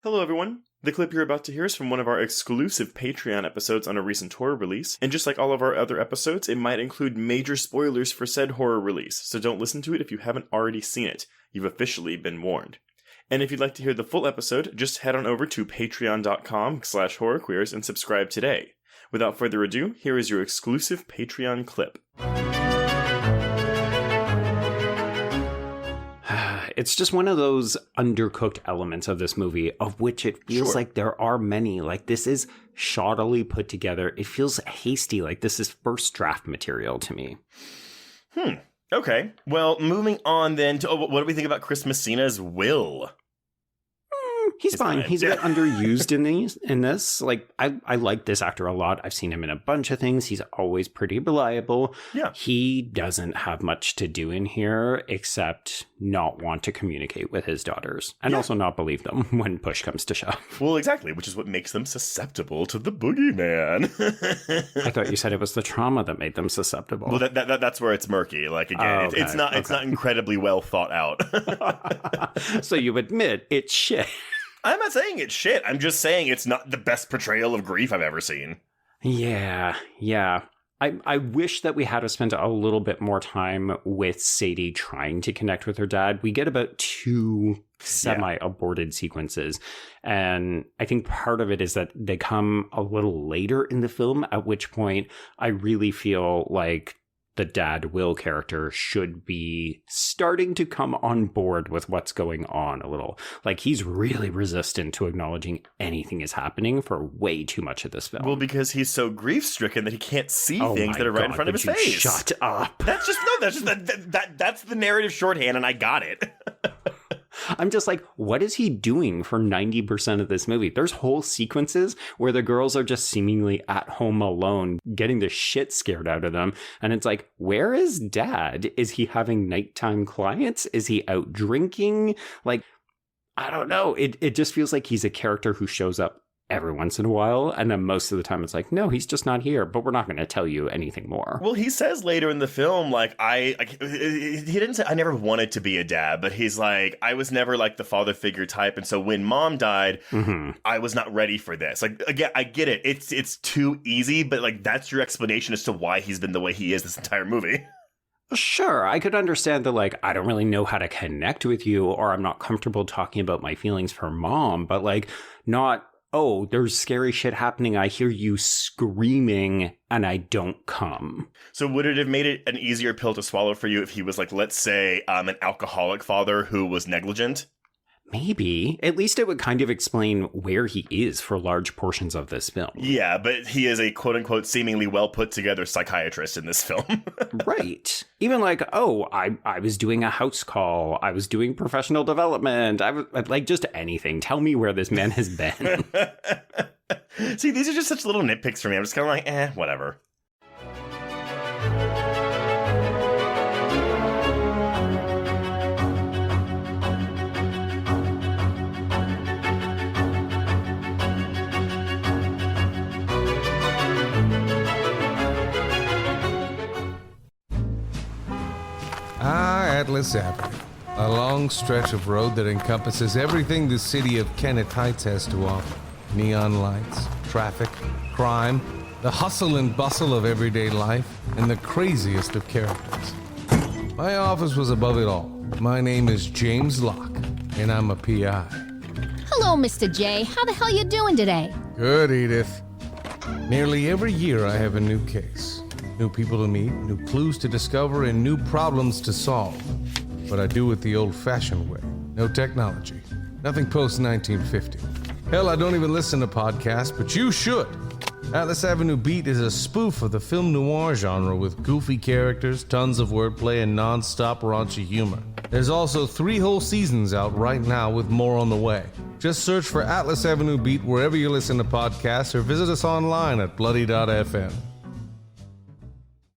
Hello everyone! The clip you're about to hear is from one of our exclusive Patreon episodes on a recent horror release, and just like all of our other episodes, it might include major spoilers for said horror release, so don't listen to it if you haven't already seen it. You've officially been warned. And if you'd like to hear the full episode, just head on over to patreon.com/horrorqueers and subscribe today. Without further ado, here is your exclusive Patreon clip. It's just one of those undercooked elements of this movie of which it feels like there are many. Like, this is shoddily put together. It feels hasty, like this is first draft material to me. Okay. Well, moving on then to what do we think about Chris Messina's Will? He's fine. He's a bit underused in this. Like, I like this actor a lot. I've seen him in a bunch of things. He's always pretty reliable. Yeah. He doesn't have much to do in here except not want to communicate with his daughters and also not believe them when push comes to shove. Well, exactly, which is what makes them susceptible to the boogeyman. I thought you said it was the trauma that made them susceptible. Well, that's where it's murky. Like, again, it's not incredibly well thought out. So you admit it's shit. I'm not saying it's shit. I'm just saying it's not the best portrayal of grief I've ever seen. Yeah. I wish that we had to spend a little bit more time with Sadie trying to connect with her dad. We get about 2 semi-aborted sequences. And I think part of it is that they come a little later in the film, at which point I really feel like the dad Will character should be starting to come on board with what's going on a little. Like, he's really resistant to acknowledging anything is happening for way too much of this film. Well, because he's so grief-stricken that he can't see things that are right in front of his face. Shut up. That's the narrative shorthand, and I got it. I'm just like, what is he doing for 90% of this movie? There's whole sequences where the girls are just seemingly at home alone, getting the shit scared out of them. And it's like, where is dad? Is he having nighttime clients? Is he out drinking? Like, I don't know. It just feels like he's a character who shows up every once in a while, and then most of the time it's like, no, he's just not here, but we're not going to tell you anything more. Well, he says later in the film, like, he didn't say I never wanted to be a dad, but he's like, I was never like the father figure type, and so when mom died, I was not ready for this. Like, again, I get it. It's too easy, but like, that's your explanation as to why he's been the way he is this entire movie. Sure, I could understand that, like, I don't really know how to connect with you, or I'm not comfortable talking about my feelings for mom, but like, not, oh, there's scary shit happening, I hear you screaming, and I don't come. So would it have made it an easier pill to swallow for you if he was, like, let's say, an alcoholic father who was negligent? Maybe. At least it would kind of explain where he is for large portions of this film. Yeah, but he is a quote-unquote seemingly well-put-together psychiatrist in this film. Right. Even like, oh, I was doing a house call. I was doing professional development. I was like, just anything. Tell me where this man has been. See, these are just such little nitpicks for me. I'm just kind of like, whatever. Atlas Avenue, a long stretch of road that encompasses everything the city of Kennett Heights has to offer. Neon lights, traffic, crime, the hustle and bustle of everyday life, and the craziest of characters. My office was above it all. My name is James Locke, and I'm a PI. Hello, Mr. J. How the hell you doing today? Good, Edith. Nearly every year I have a new case. New people to meet, new clues to discover, and new problems to solve. But I do it the old-fashioned way. No technology. Nothing post-1950. Hell, I don't even listen to podcasts, but you should. Atlas Avenue Beat is a spoof of the film noir genre with goofy characters, tons of wordplay, and non-stop raunchy humor. There's also 3 whole seasons out right now with more on the way. Just search for Atlas Avenue Beat wherever you listen to podcasts or visit us online at bloody.fm.